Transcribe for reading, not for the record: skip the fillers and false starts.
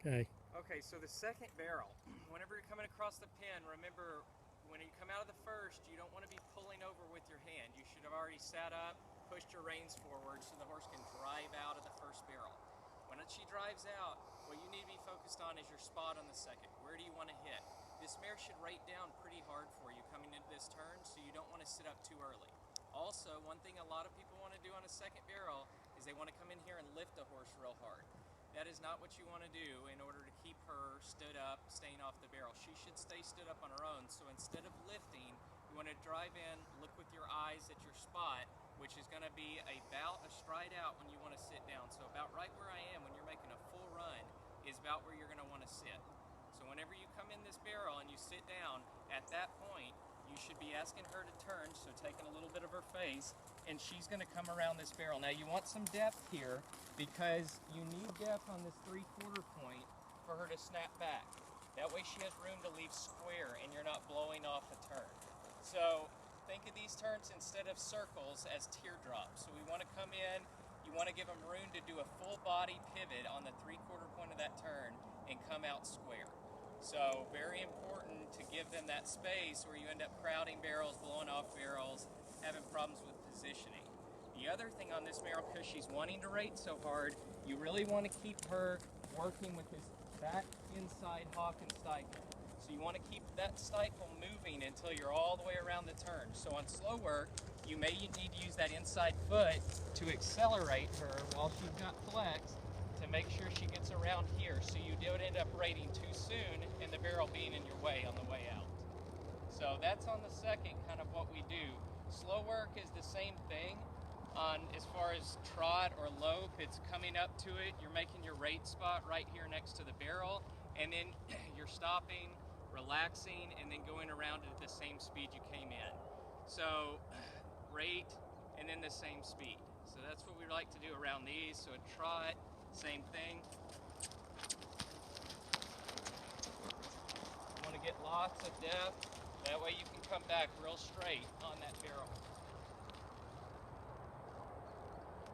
Okay. Okay, so the second barrel, whenever you're coming across the pin, remember when you come out of the first, you don't want to be pulling over with your hand. You should have already sat up, pushed your reins forward so the horse can drive out of the first barrel. When she drives out, what you need to be focused on is your spot on the second. Where do you want to hit? This mare should rate down pretty hard for you coming into this turn, so you don't want to sit up too early. Also, one thing a lot of people want to do on a second barrel is they want to come in here and lift the horse real hard. That is not what you want to do in order to keep her stood up, staying off the barrel. She should stay stood up on her own. So instead of lifting, you want to drive in, look with your eyes at your spot, which is going to be about a stride out when you want to sit down. So about right where I am when you're making a full run is about where you're going to want to sit. So whenever you come in this barrel and you sit down, at that point, you should be asking her to turn, so taking a little bit of her face, and she's going to come around this barrel. Now you want some depth here because you need depth on this 3/4 point for her to snap back. That way she has room to leave square and you're not blowing off a turn. So think of these turns instead of circles as teardrops. So we want to come in, you want to give them room to do a full body pivot on the 3/4 point of that turn and come out square. So very important to give them that space where you end up crowding barrels, blowing off barrels, having problems with positioning. The other thing on this mare, because she's wanting to rate so hard, you really want to keep her working with this back inside hock and stifle. So you want to keep that stifle moving until you're all the way around the turn. So on slow work, you may need to use that inside foot to accelerate her while she's got flex, to make sure she gets around here so you don't end up rating too soon and the barrel being in your way on the way out. So that's on the second, kind of what we do. Slow work is the same thing on as far as trot or lope. It's coming up to it, you're making your rate spot right here next to the barrel, and then you're stopping, relaxing, and then going around at the same speed you came in. So rate and then the same speed. So that's what we like to do around these. So a trot, same thing. You want to get lots of depth. That way you can come back real straight on that barrel.